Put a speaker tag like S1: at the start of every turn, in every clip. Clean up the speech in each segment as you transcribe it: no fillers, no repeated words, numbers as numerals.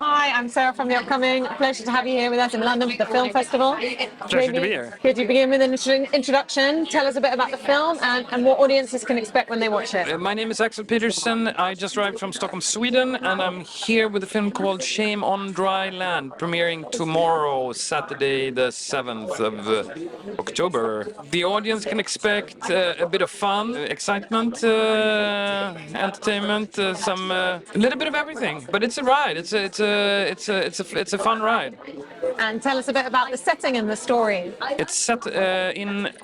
S1: Hi, I'm Sarah from the upcoming. Pleasure to have you here with us in London for the film festival.
S2: Pleasure to be here.
S1: Could you begin with an introduction? Tell us a bit about the film and what audiences can expect when they watch it.
S2: My name is Axel Peterse. I just arrived from Stockholm, Sweden, and I'm here with a film called Shame on Dry Land, premiering tomorrow, Saturday, the 7th of October. The audience can expect a bit of fun, excitement, entertainment, a little bit of everything. But it's a ride. It's a fun ride.
S1: And tell us a bit about the setting and the story.
S2: It's set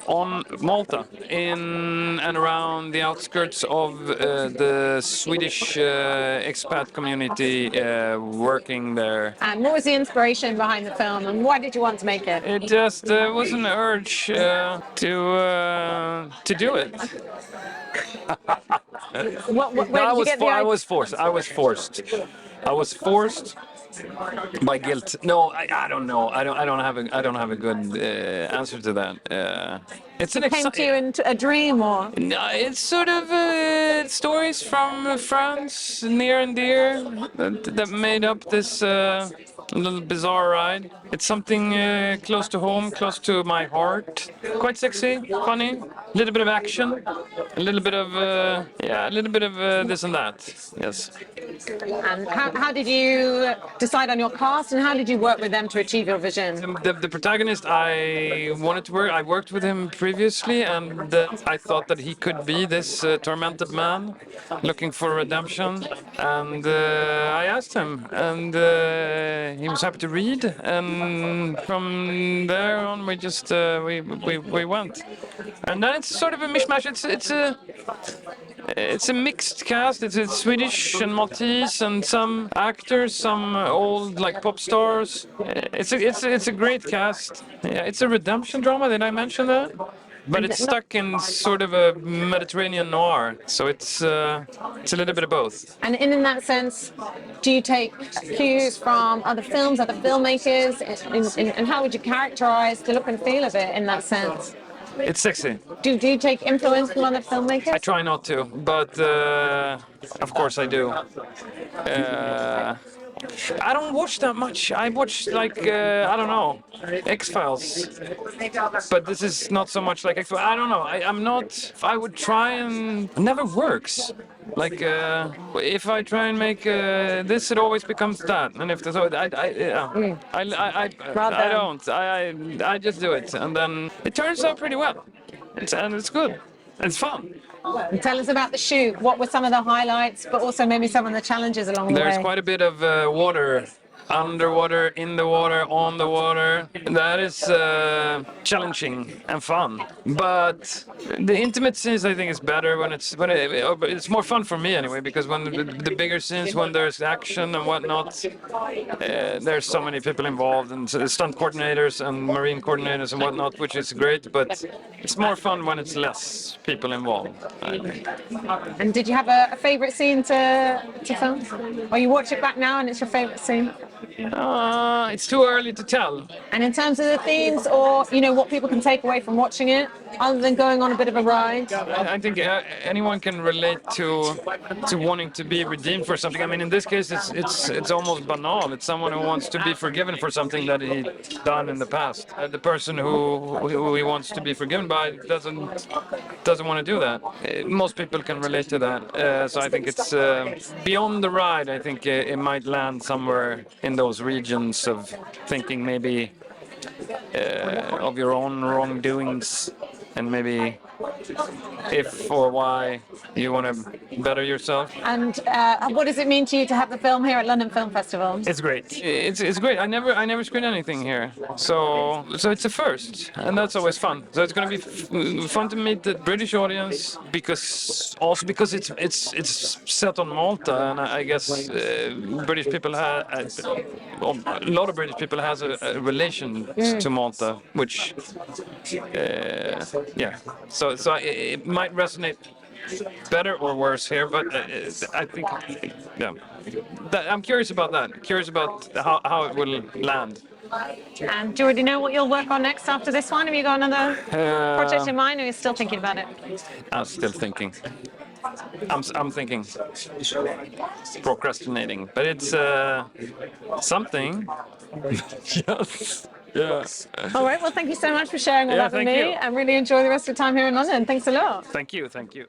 S2: on Malta, in and around the outskirts of the Swedish expat community working there.
S1: And what was the inspiration behind the film and why did you want to make it?
S2: It just was an urge to do it.
S1: Where did you get the idea?
S2: I was forced. I was forced by guilt. No, I don't know. I don't have a good answer to that. It's an
S1: Came to you into a dream or?
S2: No, it's sort of stories from friends near and dear that made up this little bizarre ride. It's something close to home, close to my heart. Quite sexy, funny, a little bit of action, a little bit of this and that. Yes.
S1: And how did you decide on your cast and how did you work with them to achieve your vision?
S2: The protagonist, I worked with him previously, and I thought that he could be this tormented man looking for redemption. And I asked him, and he was happy to read. And from there on, we just we went. And then it's sort of a mishmash. It's a mixed cast. It's Swedish and Maltese and some actors, some old like pop stars. It's a great cast. Yeah, it's a redemption drama. Did I mention that? But it's stuck in sort of a Mediterranean noir, so it's a little bit of both.
S1: And in that sense, do you take cues from other films, other filmmakers, and how would you characterize the look and feel of it in that sense?
S2: It's sexy.
S1: Do you take influence from other filmmakers?
S2: I try not to, but of course I do. I don't watch that much. I watch like I don't know, X-Files. But this is not so much like X-Files. I don't know. I'm not. I would try and it never works. Like if I try and make this, it always becomes that. And if so, I don't. I just do it, and then it turns out pretty well. And it's good. It's fun.
S1: And tell us about the shoot. What were some of the highlights, but also maybe some of the challenges along the way?
S2: There's quite a bit of water. Underwater, in the water, on the water. That is challenging and fun. But the intimate scenes, I think, is better when it's more fun for me anyway. Because when the bigger scenes, when there's action and whatnot, there's so many people involved and stunt coordinators and marine coordinators and whatnot, which is great. But it's more fun when it's less people involved, I think.
S1: And did you have a favorite scene to film? Or you watch it back now and it's your favorite scene?
S2: It's too early to tell.
S1: And in terms of the themes or, what people can take away from watching it, other than going on a bit of a ride?
S2: I think anyone can relate to wanting to be redeemed for something. I mean, in this case, it's almost banal. It's someone who wants to be forgiven for something that he done in the past. The person who he wants to be forgiven by doesn't want to do that. Most people can relate to that. So I think it's beyond the ride. I think it might land somewhere in those regions of thinking maybe of your own wrongdoings and maybe if or why you want to better yourself.
S1: And what does it mean to you to have the film here at London Film Festival?
S2: It's great. It's great. I never screen anything here, so it's a first, and that's always fun. So it's going to be fun to meet the British audience because it's set on Malta, and I guess British people a lot of British people has a relation to Malta, which yeah. So it might resonate better or worse here, but I think, yeah. I'm curious about that. Curious about how it will land.
S1: And do you already know what you'll work on next after this one? Have you got another project in mind, or are you still thinking about it?
S2: I'm still thinking. I'm thinking procrastinating, but it's something. Yes. Yeah.
S1: All right. Well, thank you so much for sharing all
S2: Yeah.
S1: that with
S2: Thank
S1: me,
S2: you.
S1: and really enjoy the rest of your time here in London. Thanks a lot.
S2: Thank you. Thank you.